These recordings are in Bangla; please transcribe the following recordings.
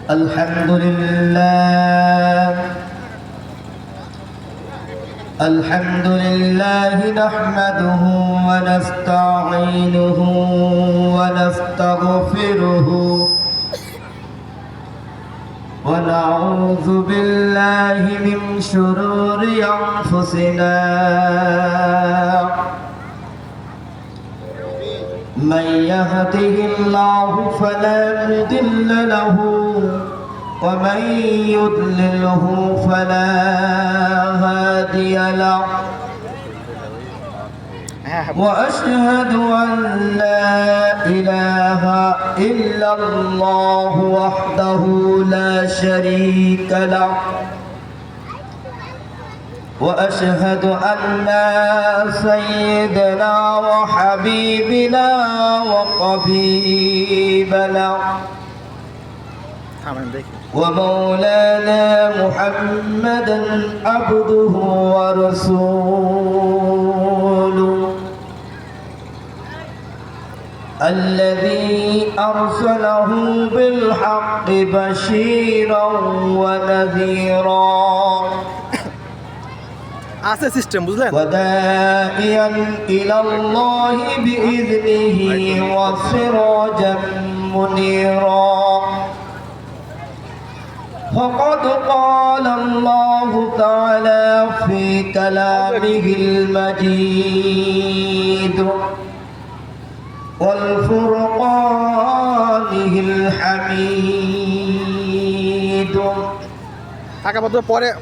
الحمد لله الحمد لله نحمده ونستعينه ونستغفره ونعوذ بالله من شرور أنفسنا من يهده الله فلا مضل له ومن يضلله فلا هادي له وأشهد أن لا إله إلا الله وحده لا شريك له وأشهد أن سيدنا وحبيبنا وقريبنا ومولانا محمدا عبده ورسوله الذي أرسله بالحق بشيرا ونذيرا وداعيا إلى الله بإذنه وسراجا منيرا فقد قال الله تعالى في كلامه المجيد والفرقانه الحميد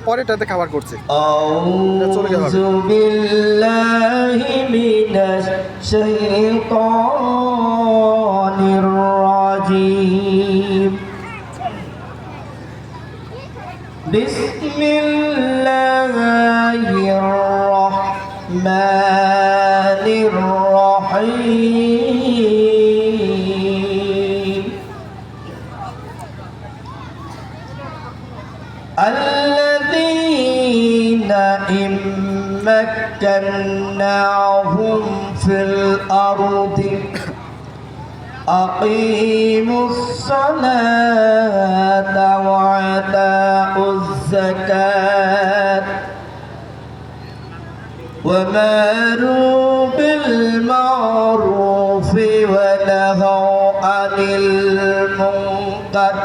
পরেটাতে খাবার করছে আউযু বিল্লাহি মিনাশ শাইতানির রাজীম বিসমিল্লাহির রহমানির রহিম الذين إن مكناهم في الأرض أقيموا الصلاة وآتوا الزكاة وأمروا بالمعروف ونهوا عن المنكر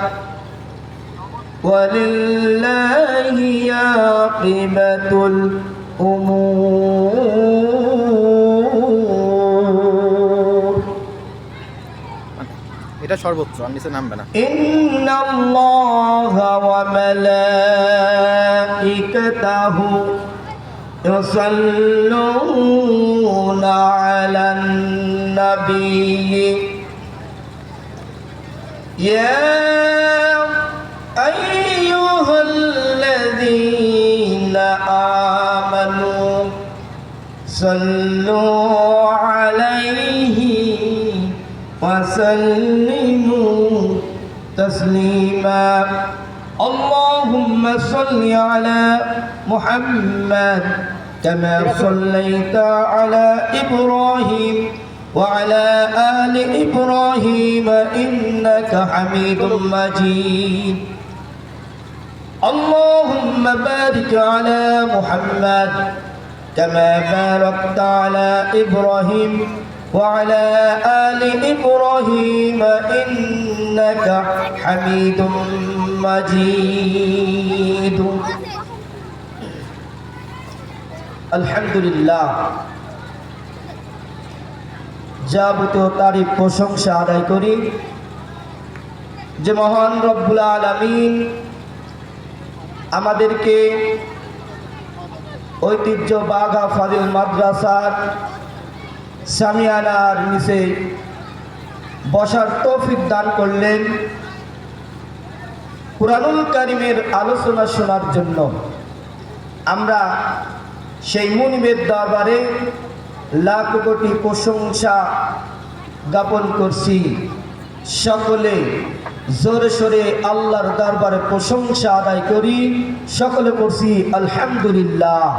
ولله عاقبة الأمور এটা সর্বোচ্চ আর নিচে নামবে না إن الله وملائكته يصلون على النبي يا أيها الذين آمنوا صلوا عليه وسلموا تسليما اللهم صل على محمد كما صليت على إبراهيم وعلى آل إبراهيم إنك حميد مجيد اللهم بارك على محمد كما باركت على إبراهيم وعلى آل إبراهيم إنك حميد مجيد الحمد لله যাবতীয় তারিফ প্রশংসা আদায় করি যে মহান রব্বুল আলামিন আমাদেরকে ঐতিহ্য বাঘা ফাজিল মাদ্রাসার সামিয়ানার নিচে বসার তৌফিক দান করলেন কুরআনুল কারীমের আলোচনা শোনার জন্য। আমরা সেই মুনিবের দরবারে লাখ কোটি প্রশংসা জ্ঞাপন করছি। সকলে জোরে সোরে আল্লাহর দরবারে প্রশংসা আদায় করি, সকলে করছি আলহামদুলিল্লাহ।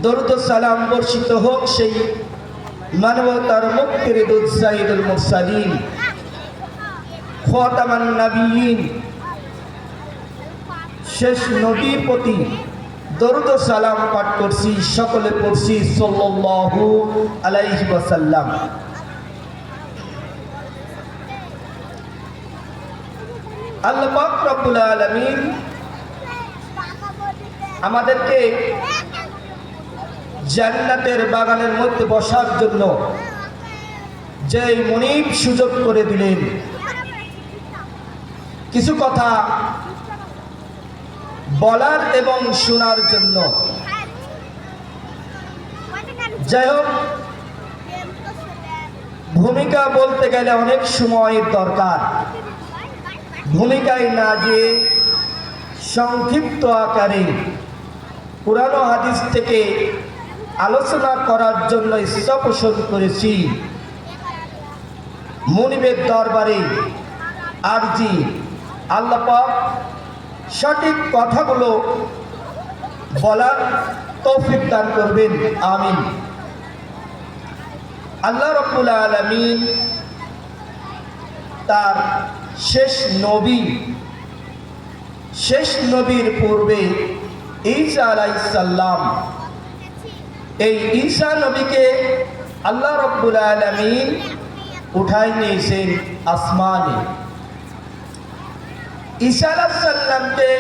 দরুদ ও সালাম বর্ষিত হোক সেই মানবতার মুক্তির দূত সাইয়্যিদুল মুরসালিন খাতামান নবিয়্যিন শেষ নবীর প্রতি দরুদ ও সালাম পাঠ করছি, সকলে পড়ছি সাল্লাল্লাহু আলাইহি ওয়াসাল্লাম। আল্লাহ পাক রব্বুল আলামিন আমাদেরকে জান্নাতের বাগানের মধ্যে বসার জন্য যে মনিব সুযোগ করে দিলেন, কিছু কথা বলার এবং শোনার জন্য। যাই হোক, ভূমিকা বলতে গেলে অনেক সময়ের দরকার। ভূমিকায় না যে সংক্ষিপ্ত আকারে পুরানো হাদিস থেকে আলোচনা করার জন্য ইচ্ছা পোষণ করেছি। মুনিবের দরবারে আরজি, আল্লাহ পাক সঠিক কথাগুলো বলার তৌফিক দান করবেন, আমিন। আল্লাহ রাব্বুল আলামিন তার শেষ নবীর পূর্বে ঈসা আলাইহিস সালাম, এই ঈসা নবীকে আল্লাহ রাব্বুল আলামিন উঠাই নিয়েছেন আসমানে। ঈসা আলাইহিস সালামকে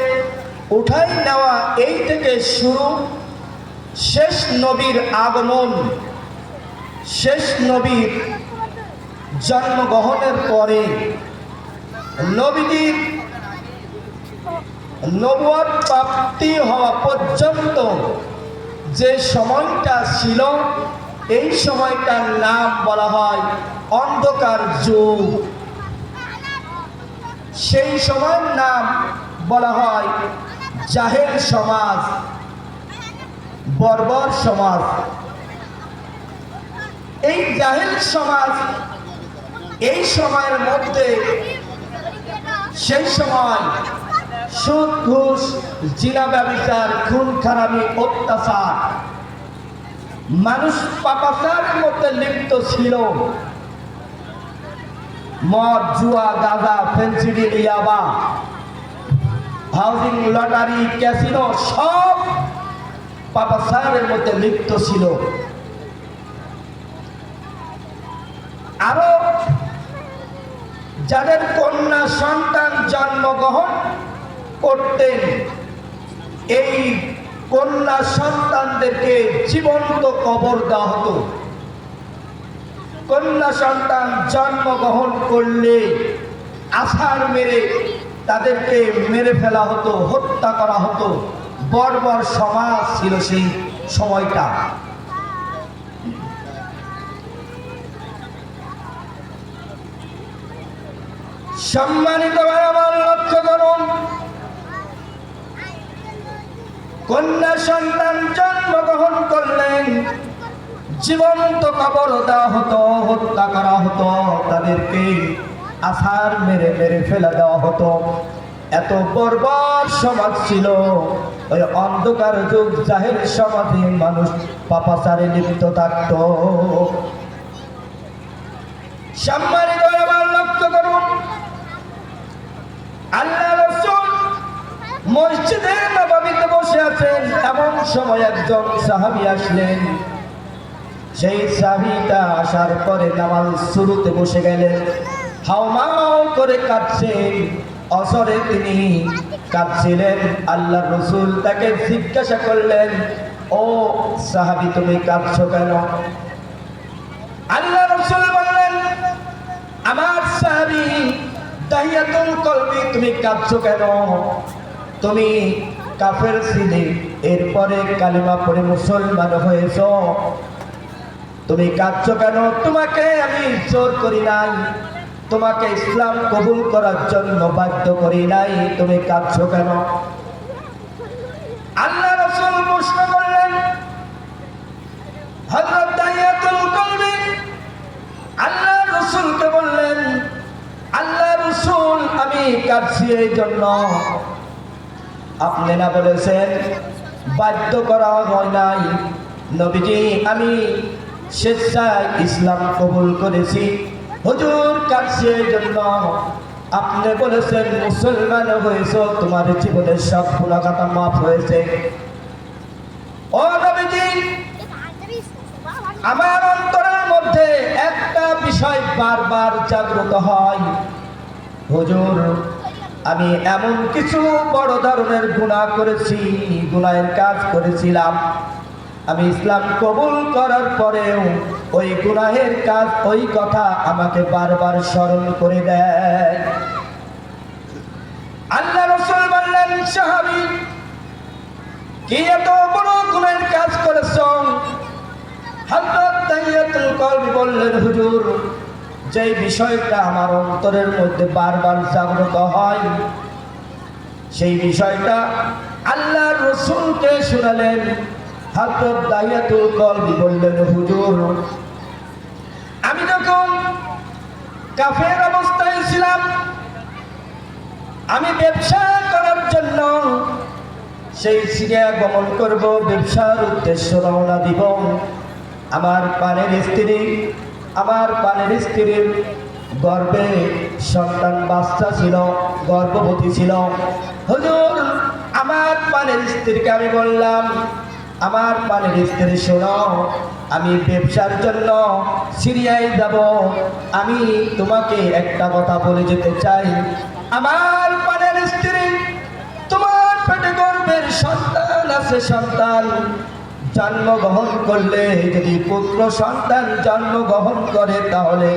উঠাই নেওয়া এই থেকে শুরু শেষ নবীর আগমন, শেষ নবীর জন্মগ্রহণের পরে নবীজির নবুয়ত প্রাপ্তি হওয়া পর্যন্ত যে সময়টা ছিল, এই সময়টার নাম বলা হয় অন্ধকার যুগ। সেই সময়ের নাম বলা হয় জাহেল সমাজ, বর্বর সমাজ। এই জাহেল সমাজ, এই সময়ের মধ্যে সেই সময় সুদ, ঘুষ, জিনা, ব্যভিচার, খুন খারাপি, অত্যাচার, মানুষ পাপাচারের মধ্যে লিপ্ত ছিল। মদ, জুয়া, গাঁজা, ফেন্সিডিল, ইয়াবা, হাউজিং, লটারি, ক্যাসিনো সব পাপাচারের মধ্যে লিপ্ত ছিল। আরো যাদের কন্যা সন্তান জন্মগ্রহণ করতেন, এই কন্যা সন্তানদেরকে জীবন্ত কবর দেওয়া হতো। কন্যা সন্তান জন্মগ্রহণ করলে আছাড় মেরে তাদেরকে মেরে ফেলা হতো, হত্যা করা হতো। বর্বর সমাজ ছিল সেই সময়টা। সম্মানিত ভাই আমার, লক্ষ্য করুন, কন্যা সন্তান জন্মগ্রহণ করলেন, জীবন্ত কবর দেওয়া হতো, হত্যা করা হতো, তাদেরকে আছাড় মেরে মেরে ফেলে দেওয়া হতো। এত বর্বর সমাজ ছিল ওই অন্ধকার যুগ, জাহেল সমাজে মানুষ পাপাচারে লিপ্ত থাকত। সম্মানিত আমার, লক্ষ্য করুন, আল্লাহ রাসূল মসজিদে নববীতে বসে আছেন, এমন সময় একজন সাহাবী আসলেন। সেই সাহাবীটা আসার পরে নামাজ শুরুতে বসে গেলেন, হাউমাউ করে কাঁদছেন, অসরে তিনি কাঁদছিলেন। আল্লাহ রাসূল তাকে জিজ্ঞাসা করলেন, ও সাহাবী, তুমি কাঁদছো কেন? আল্লাহ রাসূল বললেন, আমার সাহাবী দাহিয়াতুল কলবি, তুমি কাঁদছো কেন? তুমি কাফের ছিলে, এরপরে কালিমা পড়ে মুসলমান হয়েছ, তুমি কাঁদছো কেন? তোমাকে আমি জোর করি নাই, তোমাকে ইসলাম কবুল করার জন্য বাধ্য করি নাই, তুমি কাঁদছো কেন? আল্লাহ রাসূল প্রশ্ন করলেন, হযরত দাহিয়াতুল কলবি আল্লাহ রাসূলকে বললেন, আল্লাহ রাসূল, আমি কাঁদছি এই জন্য আপনি না বলেছেন বাধ্য করা হয় নাই। নবীজি, আমি স্বেচ্ছায় ইসলাম কবুল করেছি। হুজুর কাঁদছি এই জন্য আপনি বলেছেন মুসলমান হয়েছ, তোমার জীবনের সব গুনাহগাতা মাফ হয়েছে। ও নবীজি, আমার অন্তরের মধ্যে একটা বিষয় বারবার জাগ্রত হয়, হুজুর আমি এমন কিছু বড় ধরনের গুনাহ করেছি, গুনাহের কাজ করেছিলাম, আমি ইসলাম কবুল করার পরেও ওই গুনাহের কাজ, ওই কথা আমাকে বারবার স্মরণ করে দেয়। আল্লাহ রাসূল বললেন, সাহাবী কি এত বড় গুনাহের কাজ করেছো? হযরত দাইয়াতুল কলব বললেন, হুজুর যে বিষয়টা আমার অন্তরের মধ্যে বারবার জাগ্রত হয়, সেই বিষয়টা আল্লাহর রাসূলকে শোনালেন। হযরত দাইয়াতুল কলব বললেন, হুজুর আমি যখন কাফের অবস্থায় ছিলাম, আমি ব্যবসা করার জন্য সেই সিরিয়া গমন করব, ব্যবসার উদ্দেশ্য রওনা দিব। আমার পানের স্ত্রীর গর্ভে সন্তান বাচ্চা ছিল, গর্ভবতী ছিল। হুজুর আমার পানের স্ত্রীকে আমি বললাম, আমার পানের স্ত্রী শোনো, আমি ব্যবসার জন্য সিরিয়ায় যাব, আমি তোমাকে একটা কথা বলে যেতে চাই। আমার পানের স্ত্রী, তোমার পেটে গর্ভের সন্তান আছে, সন্তান জন্মগ্রহণ করলে, যদি পুত্র সন্তান জন্মগ্রহণ করে তাহলে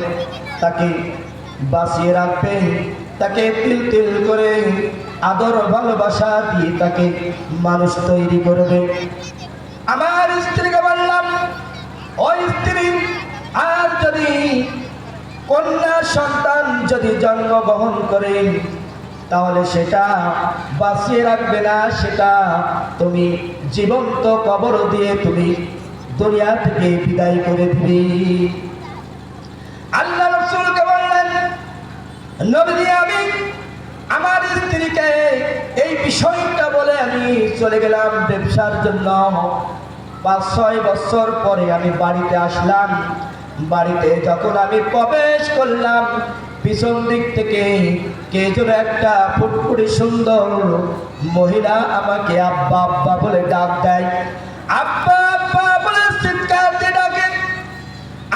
তাকে বাঁচিয়ে রাখবে, তাকে তিল তিল করে আদর ভালোবাসা দিয়ে তাকে মানুষ তৈরি করবে। আমার স্ত্রীকে বললাম, ওই স্ত্রী আর যদি কন্যা সন্তান যদি জন্মগ্রহণ করে তাহলে সেটা বাঁচিয়ে রাখবে না, সেটা তুমি জীবন্ত কবর দিয়ে তুমি দুনিয়া থেকে বিদায় করে দিবি। আল্লাহ রাসূলকে বললেন, নবী আমি আমার স্ত্রীকে এই বিষয়টা বলে আমি চলে গেলাম ব্যবসার জন্য। 5-6 বছর পরে আমি বাড়িতে আসলাম। বাড়িতে যখন আমি প্রবেশ করলাম, পিছন দিক থেকে কে যেন একটা ফুটফুটি সুন্দর মহিলা আমাকে আব্বা আব্বা বলে ডাক দেয়। আব্বা আব্বা বলে চিৎকার দিয়ে ডাকে।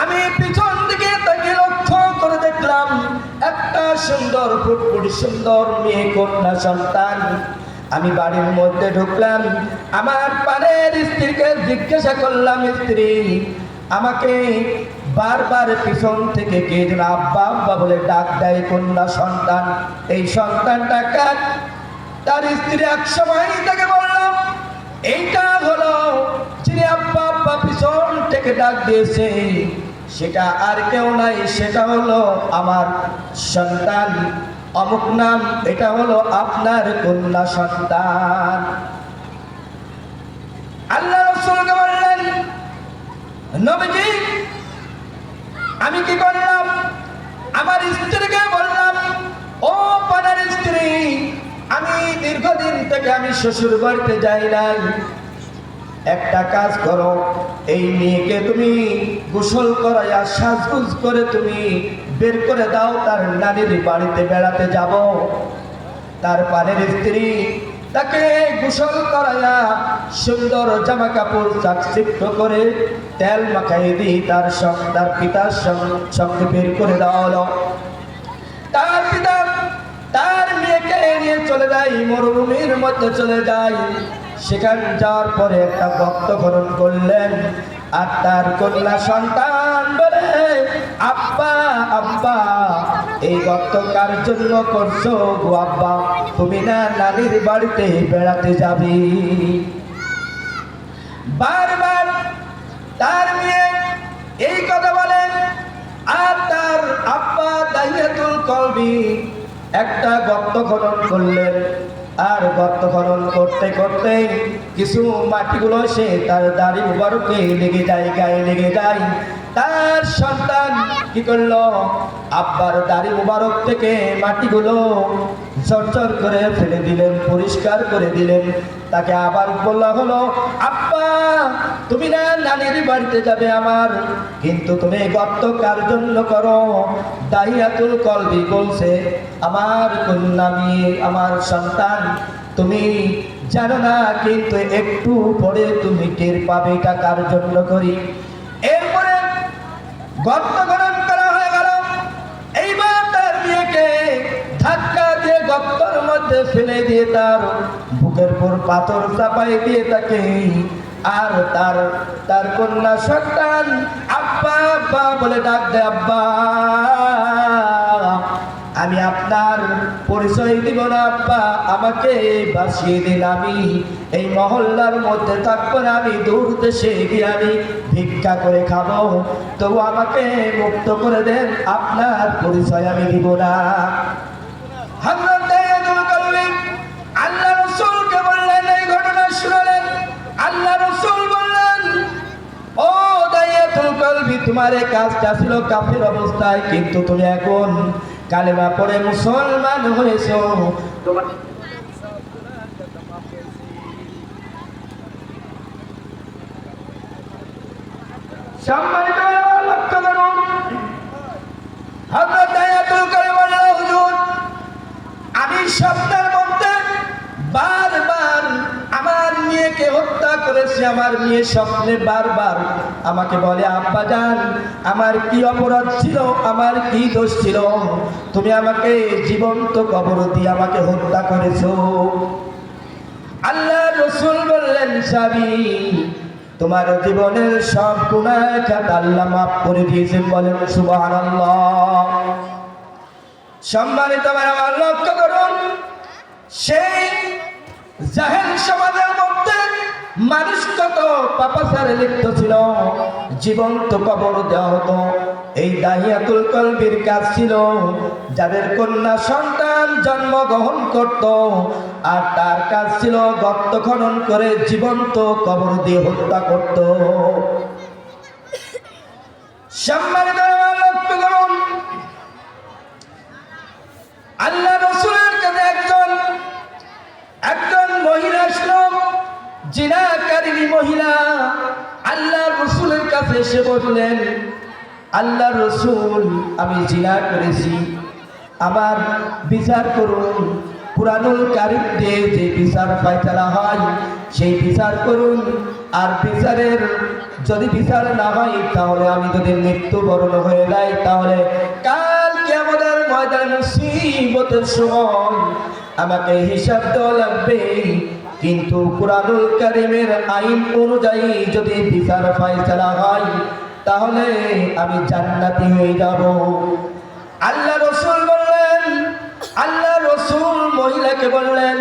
আমি পিছন দিকে তাকে লক্ষ্য করে দেখলাম একটা সুন্দর ফুটফুটি সুন্দর মেয়ে কন্যা সন্তান। আমি বাড়ির মধ্যে ঢুকলাম, আমার পানের স্ত্রীকে জিজ্ঞাসা করলাম, স্ত্রী আমাকে বারবার পিছন থেকে কে যেন আব্বা আব্বা বলে ডাক দেয়, কন্যা সন্তান, এই সন্তানটা কার? তার স্ত্রী এক সময় তাকে বললাম, এইটা হলো যিনি আব্বা আব্বা পিছন থেকে ডাক দিয়েছে, সেটা আর কেউ নাই, সেটা হলো আমার সন্তান অমুক নাম, এটা হলো আপনার কন্যা সন্তান। আল্লাহ রাসূলকে বললেন, নবীজি আমি কি করলাম? আমার স্ত্রীকে বললাম, ও পানার স্ত্রী, আমি দীর্ঘদিন থেকে আমি শ্বশুর বাড়িতে যাই নাই, একটা কাজ করো, এই মেয়েকে তুমি গোসল করাইয়া সাজগুজ করে তুমি বের করে দাও, তার নানির বাড়িতে বেড়াতে যাব। তার পানের স্ত্রী তাকে গোসল করাইয়া সুন্দর জামা কাপড় চাকচিক্য করে তেল মাখাই দিয়ে তার পিতার সঙ্গে বের করে দেওয়া হলো। তার পিতা তার মেয়েকে নিয়ে চলে যায়, মরুভূমির মধ্যে চলে যায়। সেখানে যাওয়ার পরে একটা গর্ত খনন করলেন, আর তার কন্যা সন্তান বলে, আব্বা আব্বা এই গর্ত কার জন্য করছো গো আব্বা? তুমি না নানির বাড়িতে বেড়াতে যাবি? বারবার তার মেয়ে এই কথা বলেন, আর তার আব্বা দাইয়াতুল কলবি একটা গর্ত খনন করলেন। আর গর্ত খনন করতে করতে কিছু মাটিগুলো সে তার দাড়ি মুবারকে লেগে যায়, গায়ে লেগে যায়। তার সন্তান কি করলো? আব্বার দাড়ি মুবারক থেকে মাটিগুলো চরচর করে ফেলে দিলেন, পরিষ্কার করে দিলেন। তাকে আবার বলা হলো, আব্বা তুমি না নানির বাড়িতে যাবে আমার, কিন্তু তুমি এই গর্ত কার জন্য করো? দাহিয়াতুল কলবি বলছে, আমার কন্যা মেয়ে, আমার সন্তান, তুমি জানো না, কিন্তু একটু পরে তুমি টের পাবে এটা কার জন্য করি। এরপরে গর্ত খনন করা হয়ে গেল। এইবার তার মেয়েকে ধাক্কা দিয়ে গর্তের মধ্যে ফেলে দিয়ে তার বুকের উপর পাথর চাপাই দিয়ে তাকে, আর তার কন্যা সন্তান আব্বা আব্বা বলে ডাক দেয়, আব্বা আমি আপনার পরিচয় দিব না আব্বা, আমাকে বাঁচিয়ে দিন, আমি এই মহল্লার মধ্যে থাকবো না, আমি দূর দেশে গিয়ে আমি ভিক্ষা করে খাবো, তবু আমাকে মুক্ত করে দেন, আপনার পরিচয় আমি দিব না। হযরত দাইয়াতুল কলবি আল্লাহ রাসূলকে বললেন, এই ঘটনা শুনলেন। আল্লাহ রাসূল বললেন, ও দাইয়াতুল কলবি, তোমার এই কাজটা ছিল কাফের অবস্থায়, কিন্তু তুমি এখন কালেমা পড়ে মুসলমান হয়েছো। সম্মানিত লক্ষ্য করুন, হযরত দাইয়াতুল কলবি বললেন, হুজুর আমি স্বপ্নের মধ্যে বারবার আমার মেয়েকে হত্যা করেছি। আমার মেয়ে স্বপ্নে বারবার আমাকে বলে, আব্বা জান আমার কি অপরাধ ছিল, আমার কি দোষ ছিল, তুমি আমাকে জীবন্ত কবর দিয়ে আমাকে হত্যা করেছো। আল্লাহ রাসূল বললেন, স্বামী তোমার জীবনের সব গুনাহ খাতা আল্লাহ মাফ করে দিয়েছেন, বলেন সুবহানাল্লাহ। সম্মানিত আমার লক্ষ্য করুন, সেই জাহেল সমাজের মধ্যে মানুষ কত পাপাচারে লিপ্ত ছিল, জীবন্ত কবর দেওয়া হতো। এই দাহিয়াতুল কলবির কাজ ছিল, যাদের কন্যা সন্তান জন্মগ্রহণ করত, আর তার কাজ ছিল গর্ত খনন করে জীবন্ত কবর দিয়ে হত্যা করত। সম্মানিত লক্ষ্য করুন, আল্লাহ রাসূলের কাছে একজন মহিলা আসলো, জিনাকারিনী মহিলা। আল্লাহ রাসূলের কাছে এসে বললেন, আল্লাহ রাসূল আমি জিনা করেছি, আমার বিচার করুন। কুরআনুল কারীম দিয়ে যে বিচার ফায়সালা হয় সেই বিচার করুন, আর বিচারের যদি বিচার না হয়, তাহলে আমি যদি মৃত্যুবরণ হয়ে যাই, তাহলে কাল কিয়ামতের ময়দানে মুসিবতের সময় আমাকে হিসাব দেওয়া লাগবে। কিন্তু কুরআনুল কারীমের আইন অনুযায়ী যদি বিচার ফায়সালা হয়, তাহলে আমি জান্নাতি হয়ে যাব। আল্লাহ রাসূল বললেন, আল্লাহ রাসূল মহিলাকে বললেন,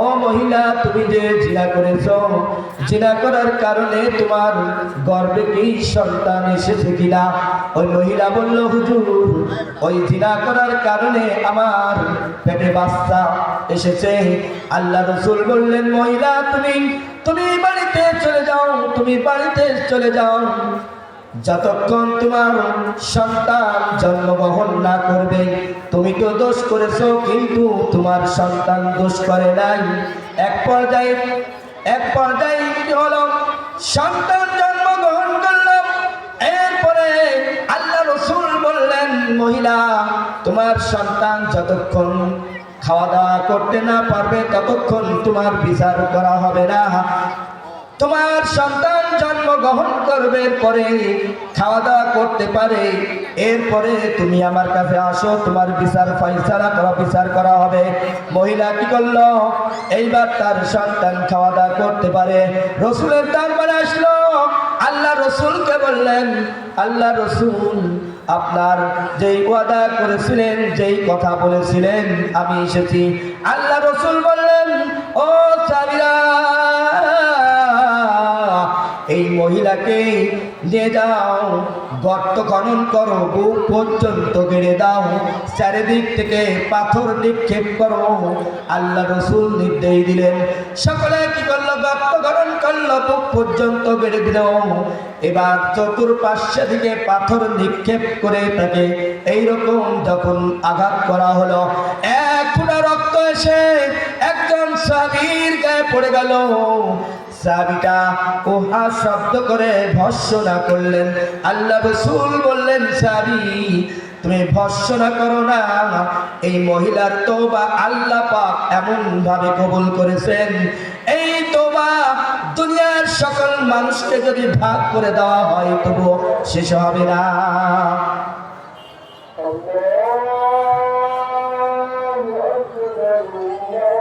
ও মহিলা তুমি যে জিনা করেছো, জিনা করার কারণে তোমার গর্ভে কি সন্তান এসেছে কিনা? ওই মহিলা বলল, হুজুর ওই জিনা করার কারণে আমার পেটে বাচ্চা এসেছে। আল্লাহ রাসূল বললেন, মহিলা তুমি বাড়িতে চলে যাও, তুমি বাড়িতে চলে যাও, যতক্ষণ তোমার সন্তান জন্মগ্রহণ না করবে। তুমি তো দোষ করেছো, কিন্তু তোমার সন্তান দোষ করে নাই। এক পর্যায়ে কি হলো, সন্তান জন্মগ্রহণ করলো। এরপরে আল্লাহ রাসূল বললেন, মহিলা তোমার সন্তান যতক্ষণ খাওয়া দাওয়া করতে না পারবে, ততক্ষণ তোমার বিচার করা হবে না। তোমার সন্তান জন্মগ্রহণ করবে, পরে খাওয়া দাওয়া করতে পারে, এরপরে তুমি আমার কাছে আসো, তোমার বিচার বিচার করা হবে। মহিলা কি করলো, এইবার তার সন্তান খাওয়া দাওয়া করতে পারে। রাসূলের দরবারে আসলো, আল্লাহ রাসূলকে বললেন, আল্লাহ রাসূল আপনার যেই ওয়াদা করেছিলেন, যেই কথা বলেছিলেন, আমি এসেছি। আল্লাহ রাসূল বললেন, ও সাবিরা, এই মহিলাকে নিয়ে যাও, গর্ত খনন করো, বুক পর্যন্ত গেড়ে দাও, চারিদিক থেকে পাথর নিক্ষেপ করো। আল্লাহ রাসূল নির্দেশ দিলেন। সকলে কি করলো, গর্ত খনন করলো, বুক পর্যন্ত গেড়ে দিল। এবার চতুর্পাশ্বে দিকে পাথর নিক্ষেপ করে তাকে এইরকম যখন আঘাত করা হলো, এক ফোঁটা রক্ত এসে একজন সাহাবীর গায়ে পড়ে গেল। সাহাবীটা ওহা শব্দ করে ভর্ৎসনা করলেন। আল্লাহ রাসূল বললেন, সাহাবী তুমি ভর্ৎসনা করো না, এই মহিলার তওবা আল্লাহ পাক এমন ভাবে কবুল করেছেন, এই তওবা দুনিয়ার সকল মানুষকে যদি ভাগ করে দেওয়া হয় তবুও শেষ হবে না। الله أكبر الله